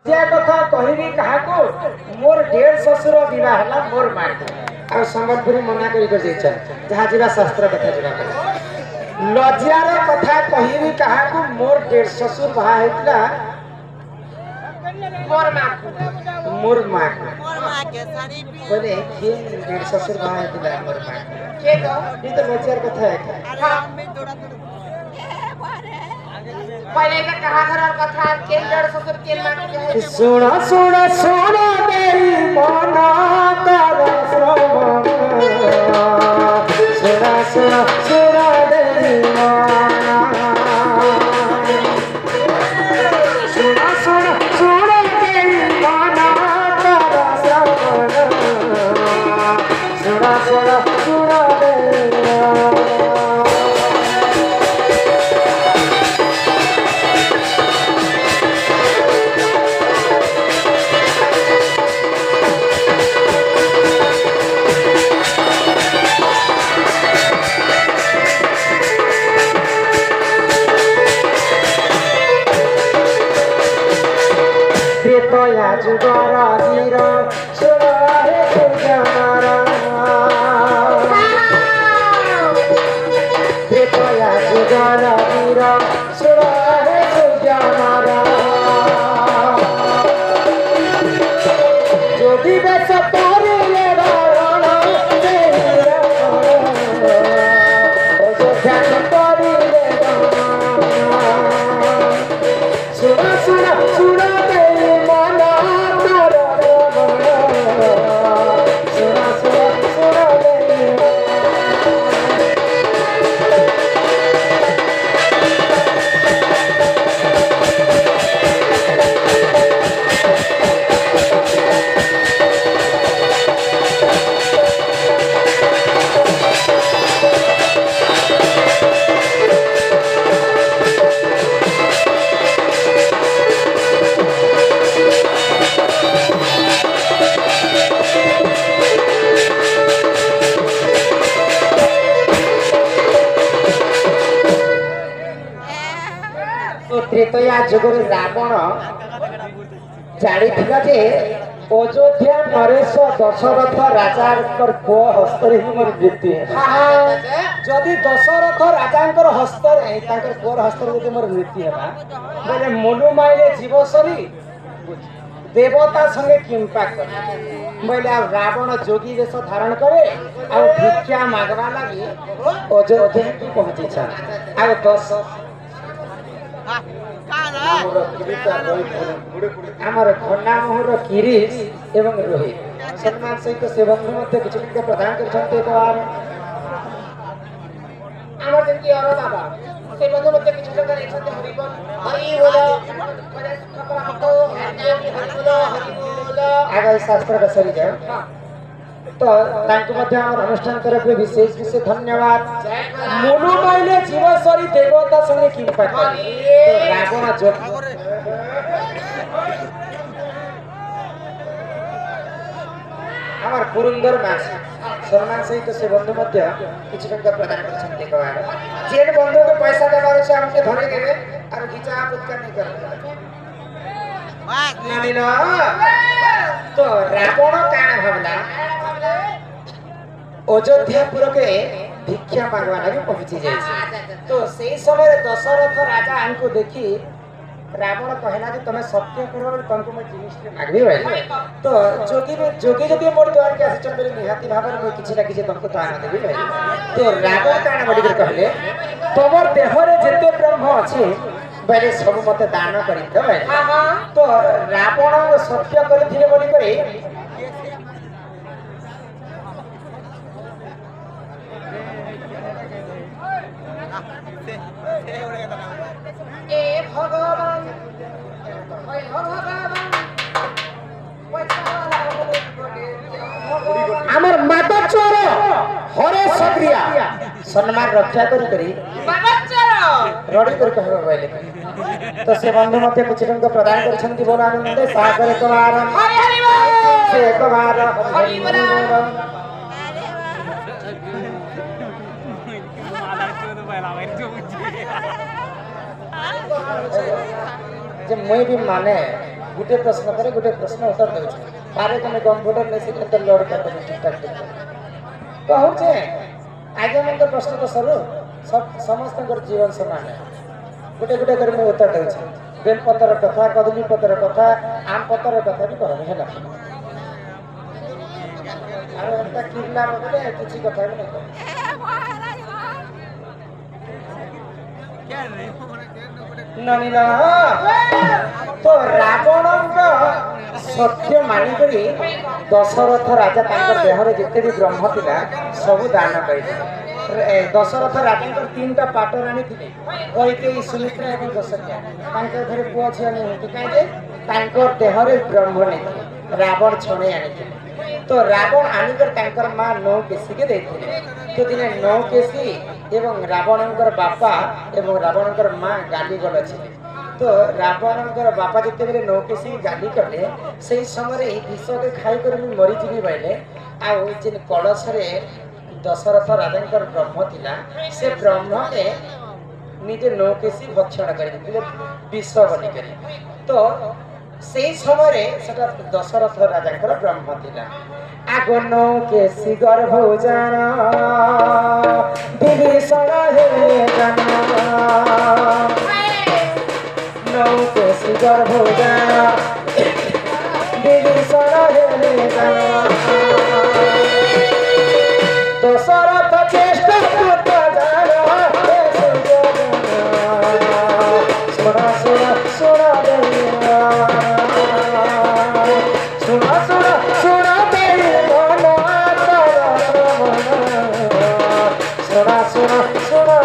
अयोध्या कथा कहबी कहा को मोर डेढ़ ससुर विवाह हला मोर मां आ संबलपुरी मना करी कर जाइछा जहा जीवा शास्त्र कथा जीवा लज्जार कथा कहबी कहा को मोर डेढ़ ससुर भा हेतला मोर मां के साड़ी बोले के डेढ़ ससुर भा हेतला मोर मां के तो ये तो लज्जार कथा है हां मैं थोड़ा पहले का कहा घर कथा के डेढ़ ससुर के मां के सुना सुना सुना मेरी मना कर श्रवण सुना सुना सुना मेरी मना सुना सुना सुना मेरी मना कर श्रवण सुना सुना सुना मेरी जुगारा हीरा सुराहे सुजारा कृपया जुगारा हीरा सुराहे सुजारा जो भी बस तारे ले राणा तेरे ओ जो ध्यान तारे ले सुना सुना सुना त्रेतया जुगर रावण जानी जे अयोध्या नरेश दशरथ राजा पो हस्तर ही मोर मृत्यु जदि दशरथ राजा हस्तर पोर हस्तर जब मोर मृत्यु है बोले मनु माइले जीवसरी देवता संगे किंपा कर बोले आ रावण जोगी वेश धारण करे आ भिक्षा मागवा लगी अयोध्या की पहुंची छा आ 10 आमर खन्ना मोहर किरीश एवं रोहित सम्मान सहित से बंधु मध्य किछ किछ प्रदान करछन्ते तो आर आमर जेंकी और बाबा से बंधु मध्य किछ टका रेछन्ते हरि बोल खपरा हतो हरि बोल आगे शास्त्र का सरी जाए तो तांको मध्य हमर अनुष्ठान तरफ विशेष विशेष धन्यवाद मोनु माइले जीवसरी देवता संगे किंपा कर तो रावण जो हमर पुरंदर मास सम्मान सहित से बंधु मध्य किछ टका प्रदान करछन्ते कवार जेन बंधु को पैसा देबार छै हमके धरे देबे और घिचा पुत्कार नहीं करबे नामिना तो रावण काना भावना अयोध्यापुर के भिक्षा मांगवा लगे पहुंची जाए तो से समय दशरथ राजा आंको देखी रावण कहला कि तमे सत्य करो तुमको मैं जिनिस मागबी भाई तो जोगी जदि मोर द्वार के आसी चंबेले निहाती भाबर मैं किछि ना किछि तुमको दान देबी भाई तो रावण काना बडी कर कहले तोमर देहरे जेते ब्रह्म अछि बेले सब मते दान करि दो भाई तो रावण सत्य करिथिले बडी करे ए भगवान ओय भगवान हमर माता चोर हरे सक्रिया सम्मान रक्षा करी माता चोर रडी कर कहबा बोले तो से बंधु मध्य कुछ रंग प्रदान करछन्ति बोल आनंद सागर कुमार हरि हरि बोल से कुमार हरि बोल जे मैं भी माने गोटे प्रश्न करे गोटे प्रश्न उत्तर दे पारे तुम कंप्यूटर नहीं सीखे तो लोड कर दे ठीक ठाक कहूचे आज मन तो प्रश्न तो सर सब समस्त जीवन समान है गोटे गोटे कर मैं उत्तर दे बेलपतर कथा कदली पतर कथा आम पतर कथा भी कहमी है एंता किरला बदले किसी कथा भी नहीं ननीला तो रावण सत्य मानिक दशरथ राजा देहरे जिते भी ब्रह्म थिला सब दान कर दशरथ राजा तीन टा पाटराणी थे कईकेयी सुमित्रा और दशरथ घरे पुआ झील नहीं कहीं देहरे ब्रह्म नहीं रावण छणे आनी तो रावण आनिकर माँ नौ केसी के देते तो दिने नौ केसी एवं रावणकर बापा एवं रावणकर माँ गाली गल तो रावणकर बापा जिते बेले नौ केसी गाली कले से समय विष के खाई मरीजी बैले आन कलश दशरथ राजा ब्रह्म थिला से ब्रह्म के निजे नौ केसी भक्षण कर विष बनिक तो से समय दशरथ राजा ब्रह्म थिला आगो नौ केसी गर्भ जान विभीषण हे जान नौ केसी गर्भ जान विभीषण हे जान दशरथ चेष्ट पुत्र जान सुना सुना सुना सुना सुना सुना सुना सुना सुना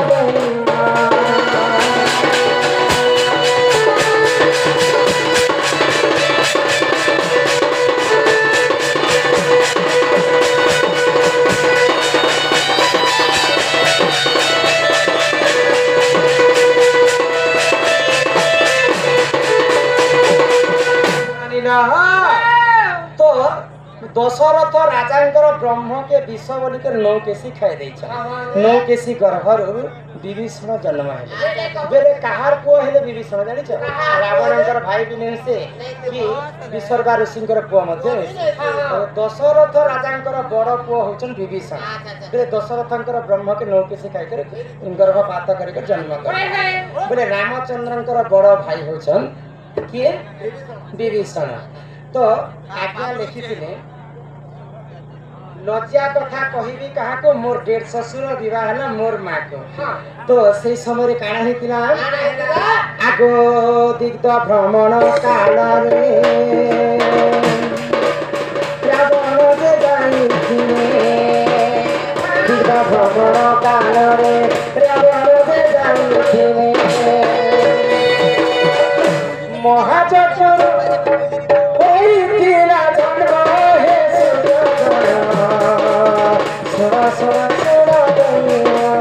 तो दशरथ राजा ब्रह्म के विष बोलिक नौ केसी खाई नौ केसी गर्भर विभीषण जन्म है बेले कहार पुओ हेले विभीषण जानिछ रावणकर भाई भी नहीं से कि विसर्गा ऋषिंकर पुओ मध्य दशरथ राजा बड़ पुओ होचन विभीषण बेले दशरथंकर ब्रह्म के नौ केसी खाई कर गर्भपात कर जन्म कर बेले रामचंद्रंकर बड़ भाई होचन किए विभीषण तो आज्ञा लिखी लज्जा कथा कहबी कहा को मोर डेढ़ ससुर विवाह है मोर माँ को तो से समय काना होता आगो दिग्ध भ्रमण काल रावण जे जाइथिले दिग्ध भ्रमण काल रावण जे जाइथिले महाचक्र होइथिला जन्म हे सुजन सुना सुना सुना दुनिया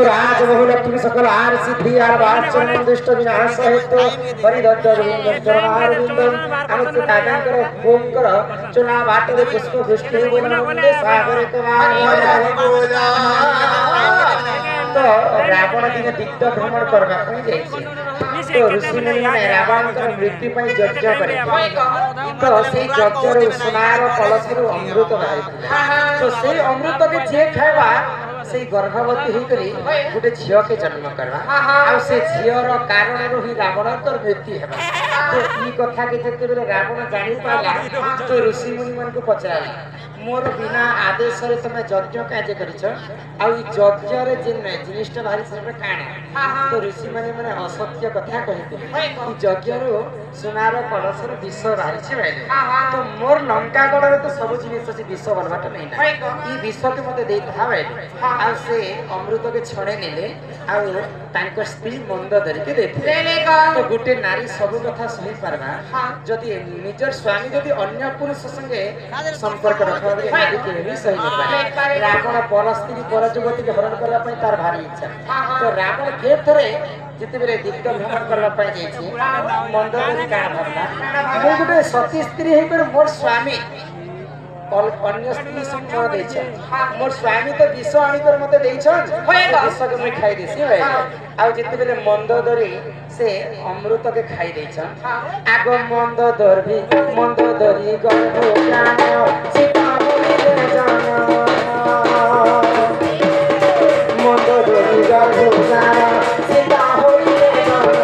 राजबहुलक्ष्मी सकल आर सिद्धि आर वाचन दुष्ट विनाश हेतु परिदत्त चरणारविंदम अमित दादांकर ओम कर चुना बाटे पुष्प दृष्टि बोलने सागर तो रावण दिन दिग्ध भ्रमण करबा पई जाईछि तो ऋषि मुनि माने रावणकर मृत्यु पई यज्ञ करे तो से यज्ञ रे सोनार कलश रे अमृत बाहरी तो से अमृत के जे खाइबा से गर्भवती होकरी गोटे झील के जन्म करवा आ से झील कारण ही रावण तो मृत्यु है तो ई कथा के जते बेले रावण जानि पाला तो ऋषि मुनि मन को पचारा मोर बिना आदेश रे तुम यज्ञ कार्य करिछ आ ई यज्ञ रे जिनिष्टा भारी से काना तो ऋषि माने असत्य कथा कहते ई यज्ञ रो सुनार कलश रो विष भारी छे भाई तो मोर लंका गड़ रे तो सब जिनिस से विष बनवाट नहीं ना ई विष के मते देई था भाई आ से अमृत के छड़े नेले आ तांको स्त्री मंद धरि के देथे तो गुटे नारी सब कथा सही पारबा जदि निजर स्वामी जदि अन्य पुरुष संगे संपर्क रखबा नारी के भी सही नहीं पारे रावण पर स्त्री पर युवती के हरण करबा पई तार भारी इच्छा तो रावण फेर थरे जिते बेरे दिग्ग भ्रमण करबा पई जाई छी मंदोदरी का भावना मो गुटे सती स्त्री हे पर मोर स्वामी और अन्य स्त्री संग न दै छै मोर स्वामी तो विष आनी कर मते दै छन विष के मैं खाई देसी भाई आ जिते बेले मंदोदरी से अमृत के खाई दै छन आगो मंदोदरी गर्भ ज्ञान सीता बोले जान मंदोदरी गर्भ ज्ञान सीता बोले जान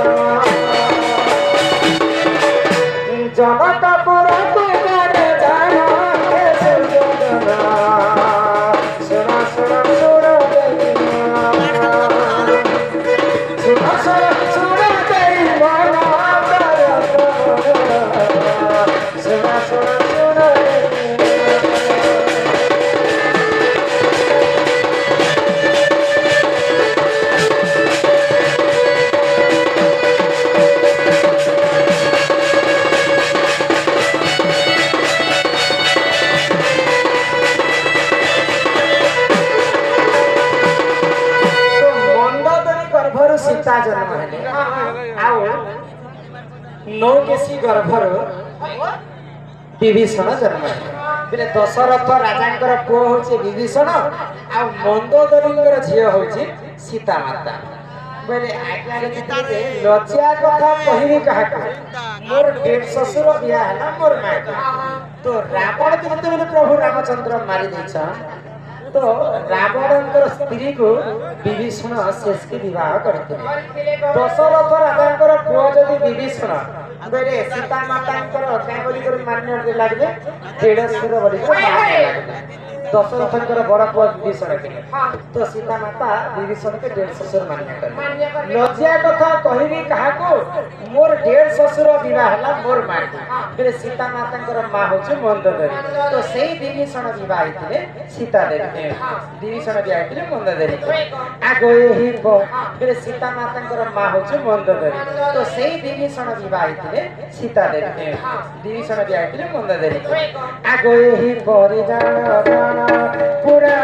जनता पर को करे जाना सीता जन्म है आओ नौ केसी गर्भर विभीषण जन्म है बिले दशरथ राजांकर पुओ होचे विभीषण आ मंदोदरींकर झियो होचे सीता माता बेले आज्ञा रे लज्जा कथा कहिबी काहा मोर डेढ़ ससुर बिया है मोर माता तो रावण जते बेले प्रभु रामचंद्र मारी दैछा तो रावणकर स्त्री को विभीषण शेष के विवाह करते दशरथ राजांकर पुओ जदि विभीषण बेले सीता मातांकर क्या बोली कर मान्य लागले डेढ़सुर बोली कर मान्य लागले दशरथंकर बड़ पुओ विभीषण के तो सीता माता विभीषण के डेढ़ ससुर मान्य कर लज्जा कथा कहिबी काहा को मोर डेढ़ ससुर विवाह हला मोर मां बेले सीता मातांकर मां होचे मंदोदरी तो सेही विभीषण विवाह हितले सीता देवी विभीषण विवाह हितले मंदोदरी आगो एही बेले सीता मातांकर मां होचे मंदोदरी तो सेही विभीषण विवाह हितले सीता देवी विभीषण विवाह हितले मंदोदरी आगो एही परिजान पूरा